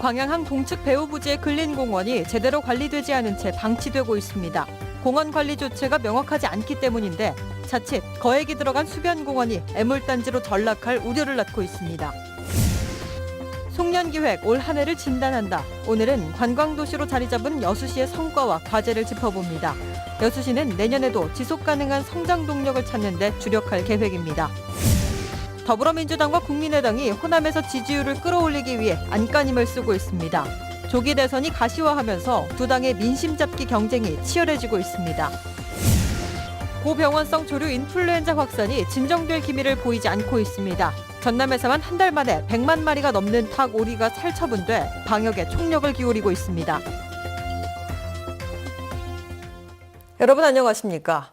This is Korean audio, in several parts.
광양항 동측 배후부지의 근린공원이 제대로 관리되지 않은 채 방치되고 있습니다. 공원 관리 조치가 명확하지 않기 때문인데 자칫 거액이 들어간 수변공원이 애물단지로 전락할 우려를 낳고 있습니다. 송년기획 올 한 해를 진단한다. 오늘은 관광도시로 자리 잡은 여수시의 성과와 과제를 짚어봅니다. 여수시는 내년에도 지속가능한 성장 동력을 찾는 데 주력할 계획입니다. 더불어민주당과 국민의당이 호남에서 지지율을 끌어올리기 위해 안간힘을 쓰고 있습니다. 조기 대선이 가시화하면서 두 당의 민심 잡기 경쟁이 치열해지고 있습니다. 고병원성 조류 인플루엔자 확산이 진정될 기미를 보이지 않고 있습니다. 전남에서만 한 달 만에 100만 마리가 넘는 닭 오리가 살처분돼 방역에 총력을 기울이고 있습니다. 여러분 안녕하십니까?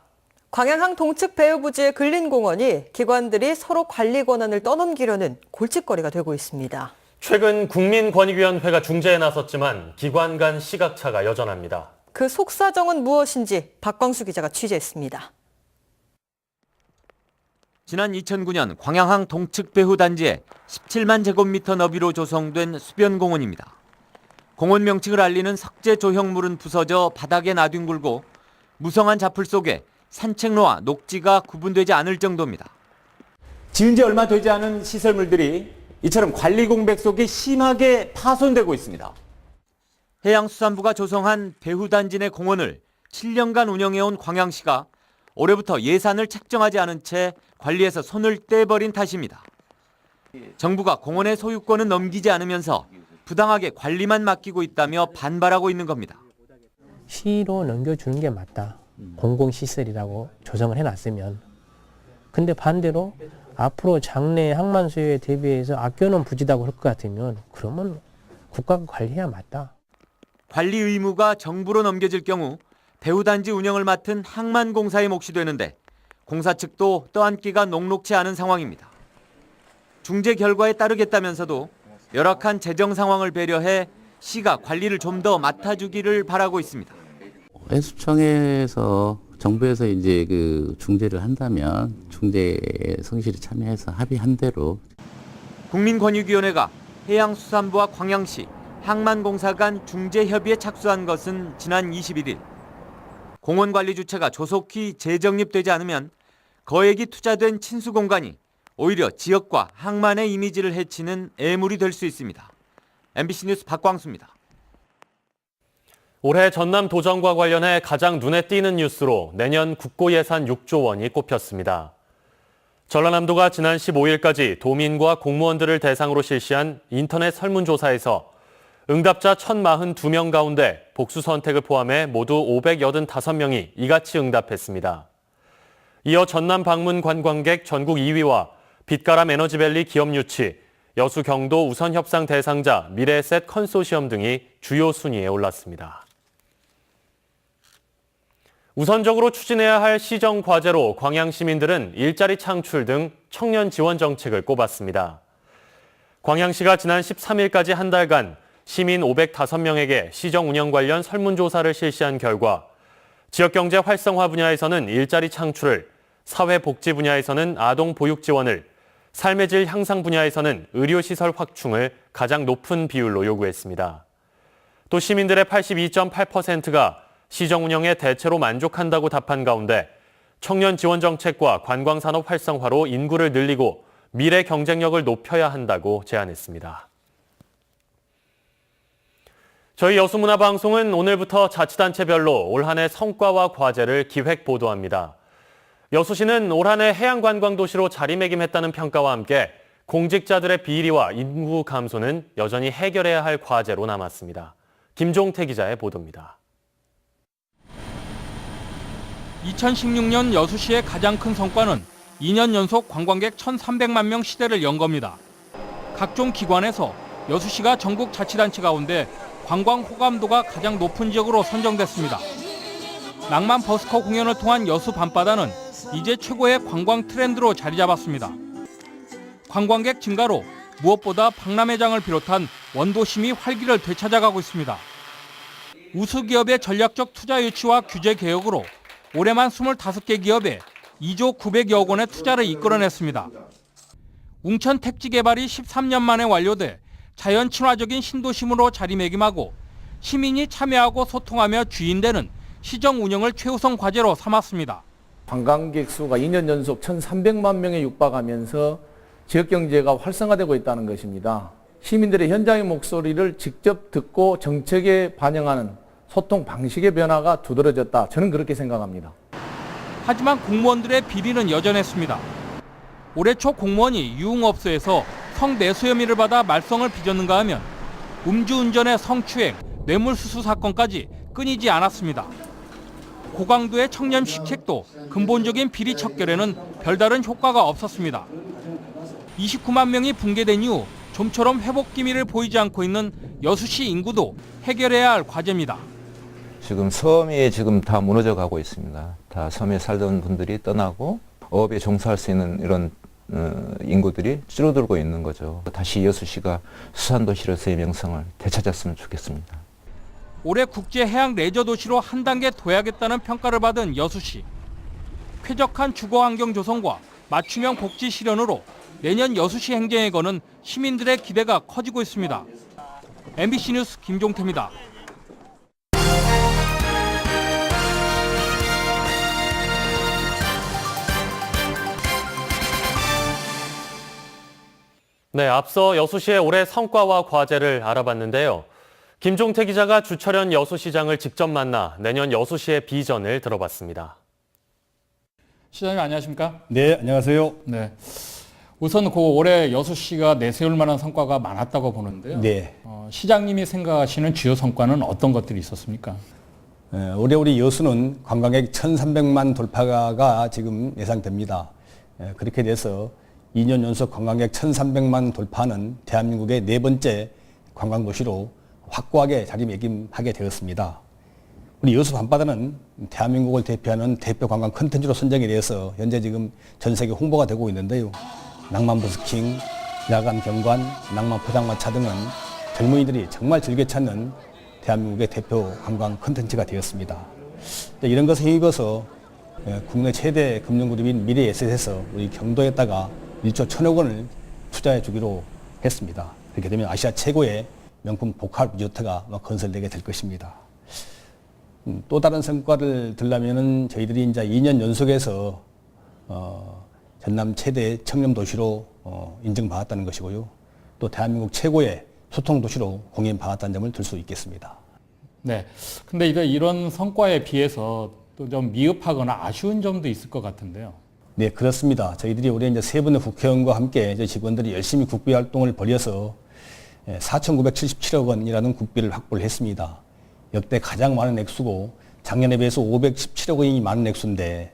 광양항 동측 배후부지의 근린공원이 기관들이 서로 관리 권한을 떠넘기려는 골칫거리가 되고 있습니다. 최근 국민권익위원회가 중재에 나섰지만 기관 간 시각차가 여전합니다. 그 속사정은 무엇인지 박광수 기자가 취재했습니다. 지난 2009년 광양항 동측 배후 단지에 17만 제곱미터 너비로 조성된 수변공원입니다. 공원 명칭을 알리는 석재 조형물은 부서져 바닥에 나뒹굴고 무성한 자풀 속에 산책로와 녹지가 구분되지 않을 정도입니다. 지은 지 얼마 되지 않은 시설물들이 이처럼 관리 공백 속에 심하게 파손되고 있습니다. 해양수산부가 조성한 배후단지 내 공원을 7년간 운영해온 광양시가 올해부터 예산을 책정하지 않은 채 관리에서 손을 떼버린 탓입니다. 정부가 공원의 소유권은 넘기지 않으면서 부당하게 관리만 맡기고 있다며 반발하고 있는 겁니다. 시로 넘겨주는 게 맞다. 공공시설이라고 조성을 해놨으면. 근데 반대로 앞으로 장래 항만 수요에 대비해서 아껴놓은 부지라고 할 것 같으면 그러면 국가가 관리해야 맞다. 관리 의무가 정부로 넘겨질 경우 배후단지 운영을 맡은 항만공사의 몫이 되는데 공사 측도 떠안기가 녹록치 않은 상황입니다. 중재 결과에 따르겠다면서도 열악한 재정 상황을 배려해 시가 관리를 좀 더 맡아주기를 바라고 있습니다. 해수청에서 정부에서 이제 그 중재를 한다면 중재 성실히 참여해서 합의한 대로 국민권익위원회가 해양수산부와 광양시, 항만공사 간 중재 협의에 착수한 것은 지난 21일. 공원관리 주체가 조속히 재정립되지 않으면 거액이 투자된 친수 공간이 오히려 지역과 항만의 이미지를 해치는 애물이 될 수 있습니다. MBC 뉴스 박광수입니다. 올해 전남 도정과 관련해 가장 눈에 띄는 뉴스로 내년 국고 예산 6조 원이 꼽혔습니다. 전라남도가 지난 15일까지 도민과 공무원들을 대상으로 실시한 인터넷 설문조사에서 응답자 1,042명 가운데 복수 선택을 포함해 모두 585명이 이같이 응답했습니다. 이어 전남 방문 관광객 전국 2위와 빛가람 에너지밸리 기업 유치, 여수 경도 우선 협상 대상자 미래에셋 컨소시엄 등이 주요 순위에 올랐습니다. 우선적으로 추진해야 할 시정 과제로 광양 시민들은 일자리 창출 등 청년 지원 정책을 꼽았습니다. 광양시가 지난 13일까지 한 달간 시민 505명에게 시정 운영 관련 설문조사를 실시한 결과 지역경제 활성화 분야에서는 일자리 창출을, 사회복지 분야에서는 아동 보육 지원을, 삶의 질 향상 분야에서는 의료시설 확충을 가장 높은 비율로 요구했습니다. 또 시민들의 82.8%가 시정 운영에 대체로 만족한다고 답한 가운데 청년 지원 정책과 관광산업 활성화로 인구를 늘리고 미래 경쟁력을 높여야 한다고 제안했습니다. 저희 여수문화방송은 오늘부터 자치단체별로 올 한 해 성과와 과제를 기획 보도합니다. 여수시는 올 한 해 해양관광도시로 자리매김했다는 평가와 함께 공직자들의 비리와 인구 감소는 여전히 해결해야 할 과제로 남았습니다. 김종태 기자의 보도입니다. 2016년 여수시의 가장 큰 성과는 2년 연속 관광객 1,300만 명 시대를 연 겁니다. 각종 기관에서 여수시가 전국 자치단체 가운데 관광 호감도가 가장 높은 지역으로 선정됐습니다. 낭만 버스커 공연을 통한 여수 밤바다는 이제 최고의 관광 트렌드로 자리 잡았습니다. 관광객 증가로 무엇보다 박람회장을 비롯한 원도심이 활기를 되찾아가고 있습니다. 우수기업의 전략적 투자 유치와 규제 개혁으로 올해만 25개 기업에 2조 900여억 원의 투자를 이끌어냈습니다. 웅천 택지 개발이 13년 만에 완료돼 자연 친화적인 신도심으로 자리매김하고 시민이 참여하고 소통하며 주인되는 시정 운영을 최우선 과제로 삼았습니다. 관광객 수가 2년 연속 1,300만 명에 육박하면서 지역경제가 활성화되고 있다는 것입니다. 시민들의 현장의 목소리를 직접 듣고 정책에 반영하는 소통 방식의 변화가 두드러졌다. 저는 그렇게 생각합니다. 하지만 공무원들의 비리는 여전했습니다. 올해 초 공무원이 유흥업소에서 성매수 혐의를 받아 말썽을 빚었는가 하면 음주운전의 성추행, 뇌물수수 사건까지 끊이지 않았습니다. 고강도의 청렴 시책도 근본적인 비리 척결에는 별다른 효과가 없었습니다. 29만 명이 붕괴된 이후 좀처럼 회복 기미를 보이지 않고 있는 여수시 인구도 해결해야 할 과제입니다. 지금 섬이 지금 다 무너져 가고 있습니다. 다 섬에 살던 분들이 떠나고 어업에 종사할 수 있는 이런 인구들이 줄어들고 있는 거죠. 다시 여수시가 수산도시로서의 명성을 되찾았으면 좋겠습니다. 올해 국제해양 레저도시로 한 단계 둬야겠다는 평가를 받은 여수시. 쾌적한 주거환경 조성과 맞춤형 복지 실현으로 내년 여수시 행정에 거는 시민들의 기대가 커지고 있습니다. MBC 뉴스 김종태입니다. 네, 앞서 여수시의 올해 성과와 과제를 알아봤는데요. 김종태 기자가 주철현 여수시장을 직접 만나 내년 여수시의 비전을 들어봤습니다. 시장님 안녕하십니까? 네, 안녕하세요. 네. 우선 올해 여수시가 내세울 만한 성과가 많았다고 보는데요. 네. 시장님이 생각하시는 주요 성과는 어떤 것들이 있었습니까? 올해 우리 여수는 관광객 1,300만 돌파가 지금 예상됩니다. 그렇게 돼서 2년 연속 관광객 1,300만 돌파는 대한민국의 네 번째 관광도시로 확고하게 자리매김하게 되었습니다. 우리 여수 밤바다는 대한민국을 대표하는 대표 관광 콘텐츠로 선정이 되어서 현재 지금 전 세계 홍보가 되고 있는데요. 낭만 버스킹, 야간 경관, 낭만 포장마차 등은 젊은이들이 정말 즐겨 찾는 대한민국의 대표 관광 콘텐츠가 되었습니다. 이런 것에 힘입어서 국내 최대 금융그룹인 미래에셋에서 우리 경도에다가 1조 1,000억 원을 투자해 주기로 했습니다. 그렇게 되면 아시아 최고의 명품 복합 리조트가 건설되게 될 것입니다. 또 다른 성과를 들려면은 저희들이 이제 2년 연속해서 전남 최대 청렴 도시로 인정받았다는 것이고요. 또 대한민국 최고의 소통 도시로 공인받았다는 점을 들 수 있겠습니다. 네. 근데 이런 성과에 비해서 또 좀 미흡하거나 아쉬운 점도 있을 것 같은데요. 네, 그렇습니다. 저희들이 올해 이제 세 분의 국회의원과 함께 저희 직원들이 열심히 국비 활동을 벌여서 4,977억 원이라는 국비를 확보를 했습니다. 역대 가장 많은 액수고 작년에 비해서 517억 원이 많은 액수인데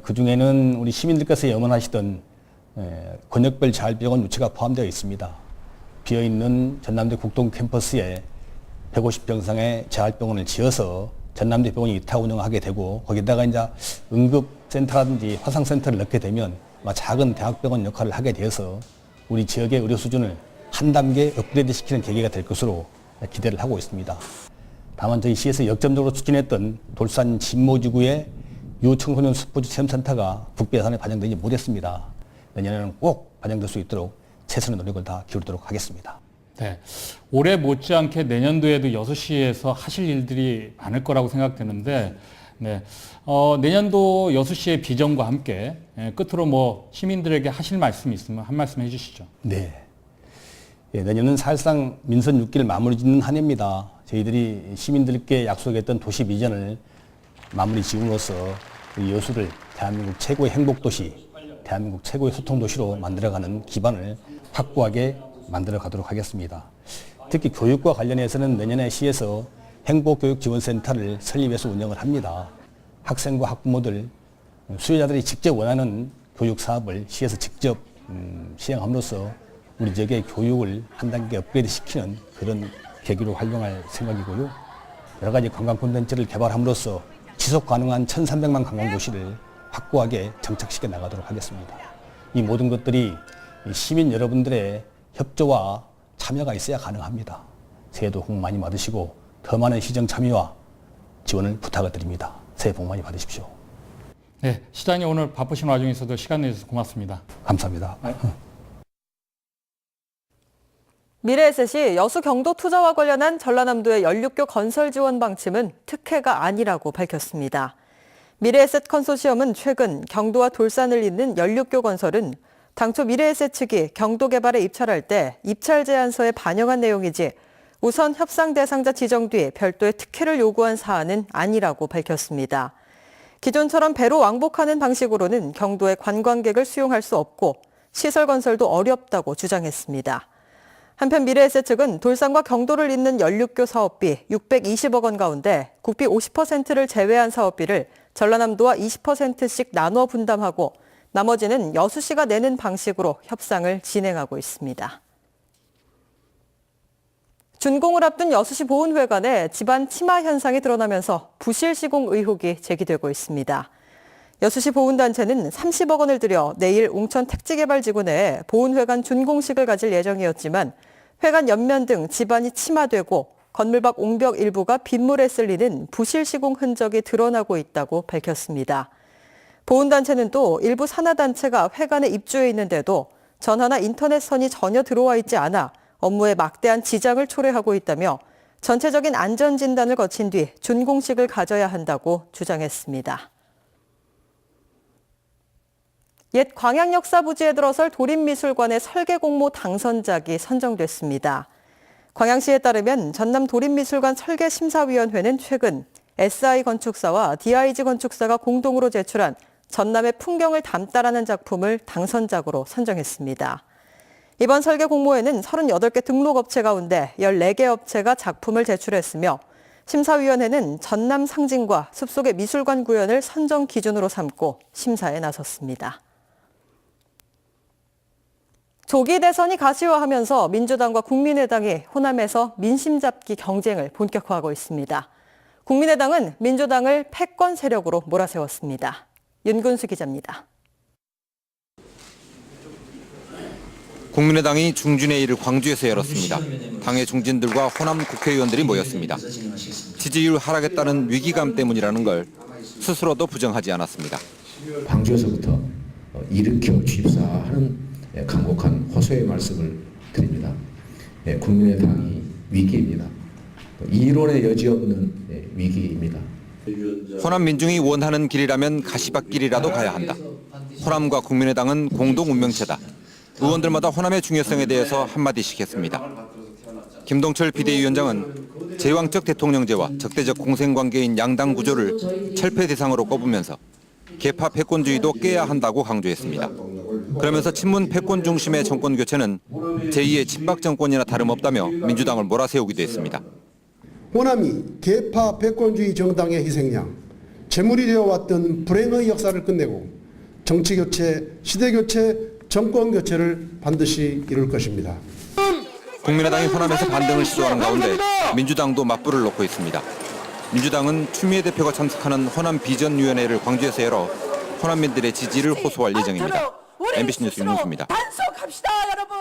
그중에는 우리 시민들께서 염원하시던 권역별 자율병원 유치가 포함되어 있습니다. 비어있는 전남대 국동 캠퍼스에 150병상의 자율병원을 지어서 전남대 병원이 위탁 운영하게 되고 거기다가 이제 응급센터라든지 화상센터를 넣게 되면 작은 대학병원 역할을 하게 되어서 우리 지역의 의료 수준을 한 단계 업그레이드 시키는 계기가 될 것으로 기대를 하고 있습니다. 다만 저희 시에서 역점적으로 추진했던 돌산 진모지구의 유청소년 스포츠 체험센터가 국비 예산에 반영되지 못했습니다. 내년에는 꼭 반영될 수 있도록 최선의 노력을 다 기울이도록 하겠습니다. 네. 올해 못지않게 내년도에도 여수시에서 하실 일들이 많을 거라고 생각되는데, 네. 내년도 여수시의 비전과 함께 끝으로 시민들에게 하실 말씀이 있으면 한 말씀 해주시죠. 네. 내년은 사실상 민선 6기를 마무리 짓는 한 해입니다. 저희들이 시민들께 약속했던 도시 비전을 마무리 지음으로써 우리 여수를 대한민국 최고의 행복도시, 대한민국 최고의 소통도시로 만들어가는 기반을 확고하게 만들어 가도록 하겠습니다. 특히 교육과 관련해서는 내년에 시에서 행복교육지원센터를 설립해서 운영을 합니다. 학생과 학부모들, 수요자들이 직접 원하는 교육 사업을 시에서 직접 시행함으로써 우리 지역의 교육을 한 단계 업그레이드 시키는 그런 계기로 활용할 생각이고요. 여러 가지 관광 콘텐츠를 개발함으로써 지속 가능한 1,300만 관광도시를 확고하게 정착시켜 나가도록 하겠습니다. 이 모든 것들이 시민 여러분들의 협조와 참여가 있어야 가능합니다. 새해도 복 많이 받으시고 더 많은 시정 참여와 지원을 부탁을 드립니다. 새해 복 많이 받으십시오. 네, 시장님 오늘 바쁘신 와중에서도 시간 내주셔서 고맙습니다. 감사합니다. 미래에셋이 여수 경도 투자와 관련한 전라남도의 연륙교 건설 지원 방침은 특혜가 아니라고 밝혔습니다. 미래에셋 컨소시엄은 최근 경도와 돌산을 잇는 연륙교 건설은 당초 미래에셋 측이 경도 개발에 입찰할 때 입찰 제안서에 반영한 내용이지 우선 협상 대상자 지정 뒤 별도의 특혜를 요구한 사안은 아니라고 밝혔습니다. 기존처럼 배로 왕복하는 방식으로는 경도에 관광객을 수용할 수 없고 시설 건설도 어렵다고 주장했습니다. 한편 미래에셋 측은 돌산과 경도를 잇는 연륙교 사업비 620억 원 가운데 국비 50%를 제외한 사업비를 전라남도와 20%씩 나눠 분담하고 나머지는 여수시가 내는 방식으로 협상을 진행하고 있습니다. 준공을 앞둔 여수시 보훈회관에 집안 침하 현상이 드러나면서 부실 시공 의혹이 제기되고 있습니다. 여수시 보훈단체는 30억 원을 들여 내일 웅천 택지개발지구 내에 보훈회관 준공식을 가질 예정이었지만 회관 옆면 등 집안이 침하되고 건물 밖 옹벽 일부가 빗물에 쓸리는 부실 시공 흔적이 드러나고 있다고 밝혔습니다. 보훈단체는 또 일부 산하단체가 회관에 입주해 있는데도 전화나 인터넷선이 전혀 들어와 있지 않아 업무에 막대한 지장을 초래하고 있다며 전체적인 안전진단을 거친 뒤 준공식을 가져야 한다고 주장했습니다. 옛 광양역사부지에 들어설 도립미술관의 설계 공모 당선작이 선정됐습니다. 광양시에 따르면 전남 도립미술관 설계심사위원회는 최근 SI 건축사와 DIG 건축사가 공동으로 제출한 전남의 풍경을 담다라는 작품을 당선작으로 선정했습니다. 이번 설계 공모에는 38개 등록업체 가운데 14개 업체가 작품을 제출했으며 심사위원회는 전남 상징과 숲속의 미술관 구현을 선정 기준으로 삼고 심사에 나섰습니다. 조기 대선이 가시화하면서 민주당과 국민의당이 호남에서 민심 잡기 경쟁을 본격화하고 있습니다. 국민의당은 민주당을 패권 세력으로 몰아세웠습니다. 윤근수 기자입니다. 국민의당이 중준회의를 광주에서 열었습니다. 당의 중진들과 호남 국회의원들이 모였습니다. 지지율 하락에 따른 위기감 때문이라는 걸 스스로도 부정하지 않았습니다. 광주에서부터 일으켜 주입사하는 강곡한 호소의 말씀을 드립니다. 국민의당이 위기입니다. 이론의 여지 없는 위기입니다. 호남 민중이 원하는 길이라면 가시밭길이라도 가야 한다. 호남과 국민의당은 공동 운명체다. 의원들마다 호남의 중요성에 대해서 한마디씩 했습니다. 김동철 비대위원장은 제왕적 대통령제와 적대적 공생관계인 양당 구조를 철폐 대상으로 꼽으면서 개파 패권주의도 깨야 한다고 강조했습니다. 그러면서 친문 패권 중심의 정권 교체는 제2의 친박 정권이나 다름없다며 민주당을 몰아세우기도 했습니다. 호남이 개파 패권주의 정당의 희생양, 재물이 되어왔던 불행의 역사를 끝내고 정치교체, 시대교체, 정권교체를 반드시 이룰 것입니다. 국민의당이 호남에서 반등을 시도하는 가운데 민주당도 맞불을 놓고 있습니다. 민주당은 추미애 대표가 참석하는 호남 비전위원회를 광주에서 열어 호남민들의 지지를 호소할 예정입니다. MBC 뉴스 윤용수입니다. 단속합시다, 여러분!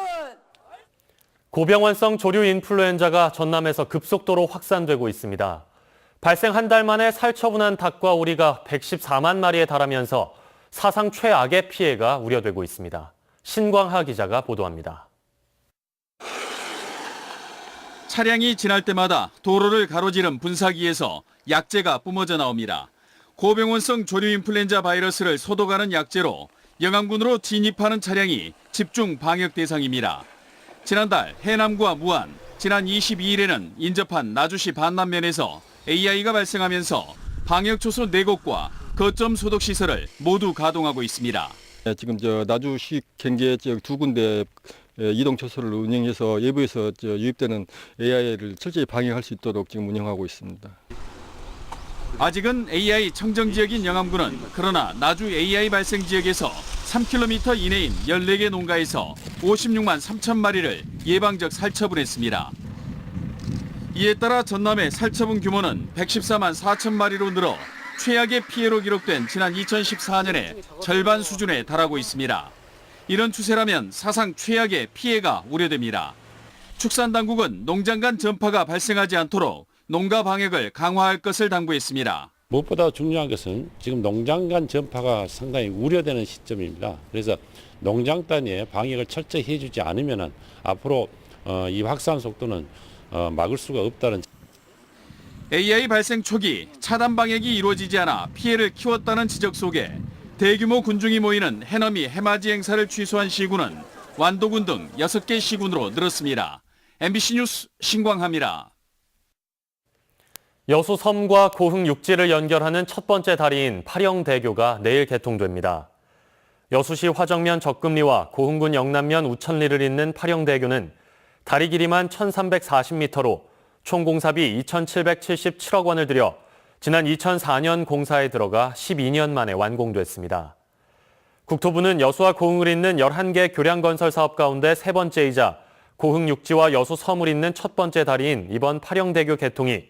고병환성 조류 인플루엔자가 전남에서 급속도로 확산되고 있습니다. 발생 한 달 만에 살처분한 닭과 오리가 114만 마리에 달하면서 사상 최악의 피해가 우려되고 있습니다. 신광하 기자가 보도합니다. 차량이 지날 때마다 도로를 가로지른 분사기에서 약재가 뿜어져 나옵니다. 고병원성 조류 인플루엔자 바이러스를 소독하는 약재로 영암군으로 진입하는 차량이 집중 방역 대상입니다. 지난달 해남과 무안, 지난 22일에는 인접한 나주시 반남면에서 AI가 발생하면서 방역초소 4곳과 거점 소독시설을 모두 가동하고 있습니다. 지금 나주시 경계 지역 2군데 이동초소를 운영해서 외부에서 유입되는 AI를 철저히 방역할 수 있도록 지금 운영하고 있습니다. 아직은 AI 청정 지역인 영암군은 그러나 나주 AI 발생 지역에서 3km 이내인 14개 농가에서 56만 3천 마리를 예방적 살처분했습니다. 이에 따라 전남의 살처분 규모는 114만 4천 마리로 늘어 최악의 피해로 기록된 지난 2014년의 절반 수준에 달하고 있습니다. 이런 추세라면 사상 최악의 피해가 우려됩니다. 축산당국은 농장 간 전파가 발생하지 않도록 농가 방역을 강화할 것을 당부했습니다. 무엇보다 중요한 것은 지금 농장 간 전파가 상당히 우려되는 시점입니다. 그래서 농장 단위의 방역을 철저히 해주지 않으면 앞으로 이 확산 속도는 막을 수가 없다는. AI 발생 초기 차단 방역이 이루어지지 않아 피해를 키웠다는 지적 속에 대규모 군중이 모이는 해넘이 해맞이 행사를 취소한 시군은 완도군 등 6개 시군으로 늘었습니다. MBC 뉴스 신광하입니다. 여수 섬과 고흥 육지를 연결하는 첫 번째 다리인 파령대교가 내일 개통됩니다. 여수시 화정면 적금리와 고흥군 영남면 우천리를 잇는 파령대교는 다리 길이만 1,340m로 총 공사비 2,777억 원을 들여 지난 2004년 공사에 들어가 12년 만에 완공됐습니다. 국토부는 여수와 고흥을 잇는 11개 교량 건설 사업 가운데 세 번째이자 고흥 육지와 여수 섬을 잇는 첫 번째 다리인 이번 파령대교 개통이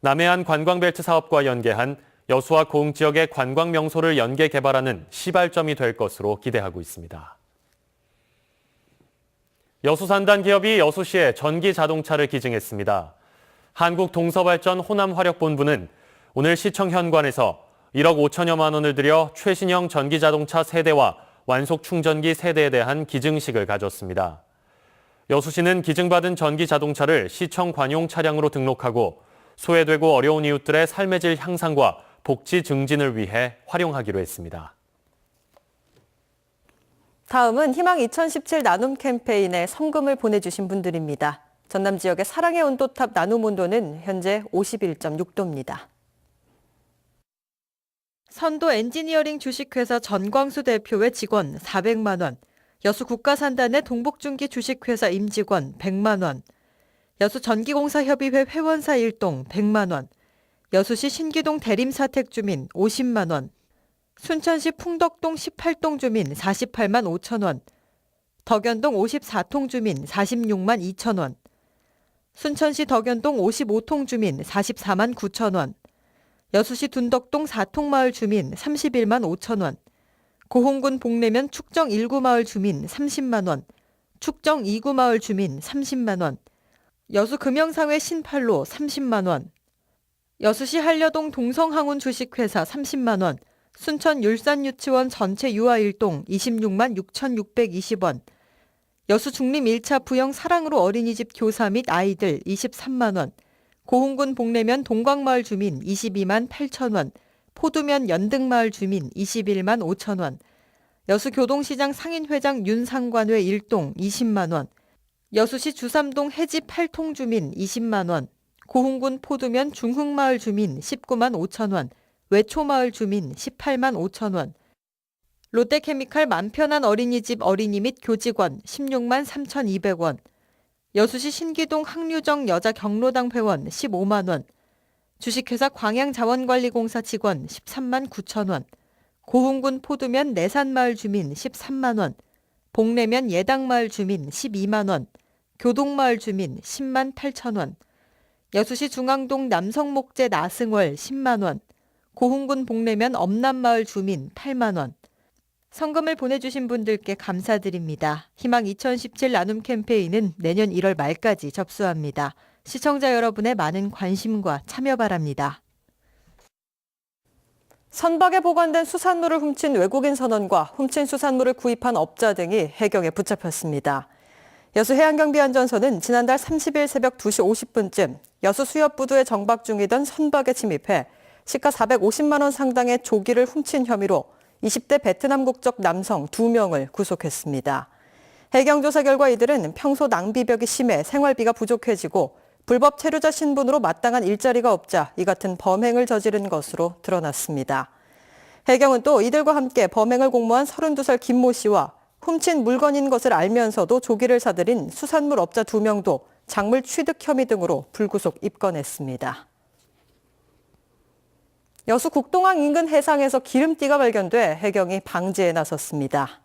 남해안 관광벨트 사업과 연계한 여수와 고흥 지역의 관광 명소를 연계 개발하는 시발점이 될 것으로 기대하고 있습니다. 여수산단 기업이 여수시에 전기 자동차를 기증했습니다. 한국동서발전 호남화력본부는 오늘 시청 현관에서 1억 5천여만 원을 들여 최신형 전기자동차 세대와 완속 충전기 세대에 대한 기증식을 가졌습니다. 여수시는 기증받은 전기자동차를 시청 관용 차량으로 등록하고 소외되고 어려운 이웃들의 삶의 질 향상과 복지 증진을 위해 활용하기로 했습니다. 다음은 희망 2017 나눔 캠페인에 성금을 보내주신 분들입니다. 전남 지역의 사랑의 온도탑 나눔 온도는 현재 51.6도입니다. 선도 엔지니어링 주식회사 전광수 대표의 직원 400만 원, 여수 국가산단의 동복중기 주식회사 임직원 100만 원, 여수 전기공사협의회 회원사 일동 100만 원, 여수시 신기동 대림사택 주민 50만 원, 순천시 풍덕동 18동 주민 48만 5천 원, 덕연동 54통 주민 46만 2천 원, 순천시 덕연동 55통 주민 44만 9천 원, 여수시 둔덕동 4통 마을 주민 31만 5천 원, 고흥군 복내면 축정 1구 마을 주민 30만 원, 축정 2구 마을 주민 30만 원, 여수 금영상회 신팔로 30만 원, 여수시 한려동 동성항운 주식회사 30만 원, 순천 율산유치원 전체 유아 일동 26만 6,620원, 여수 중림 1차 부영 사랑으로 어린이집 교사 및 아이들 23만 원, 고흥군 복내면 동광마을 주민 22만 8천 원, 포두면 연등마을 주민 21만 5천 원, 여수 교동시장 상인회장 윤상관회 일동 20만 원, 여수시 주삼동 해지 8통 주민 20만 원, 고흥군 포두면 중흥마을 주민 19만 5천 원, 외초마을 주민 18만 5천 원, 롯데케미칼 맘편한 어린이집 어린이 및 교직원 16만 3,200원, 여수시 신기동 항류정 여자 경로당 회원 15만 원, 주식회사 광양자원관리공사 직원 13만 9천 원, 고흥군 포두면 내산마을 주민 13만 원, 복내면 예당마을 주민 12만 원, 교동마을 주민 10만 8천 원, 여수시 중앙동 남성목재 나승월 10만 원, 고흥군 복내면 엄남마을 주민 8만 원. 성금을 보내주신 분들께 감사드립니다. 희망 2017 나눔 캠페인은 내년 1월 말까지 접수합니다. 시청자 여러분의 많은 관심과 참여 바랍니다. 선박에 보관된 수산물을 훔친 외국인 선원과 훔친 수산물을 구입한 업자 등이 해경에 붙잡혔습니다. 여수 해양경비안전서는 지난달 30일 새벽 2시 50분쯤 여수 수협부두에 정박 중이던 선박에 침입해 시가 450만 원 상당의 조기를 훔친 혐의로 20대 베트남 국적 남성 2명을 구속했습니다. 해경 조사 결과 이들은 평소 낭비벽이 심해 생활비가 부족해지고 불법 체류자 신분으로 마땅한 일자리가 없자 이 같은 범행을 저지른 것으로 드러났습니다. 해경은 또 이들과 함께 범행을 공모한 32살 김모 씨와 훔친 물건인 것을 알면서도 조기를 사들인 수산물 업자 2명도 작물 취득 혐의 등으로 불구속 입건했습니다. 여수 국동항 인근 해상에서 기름띠가 발견돼 해경이 방지에 나섰습니다.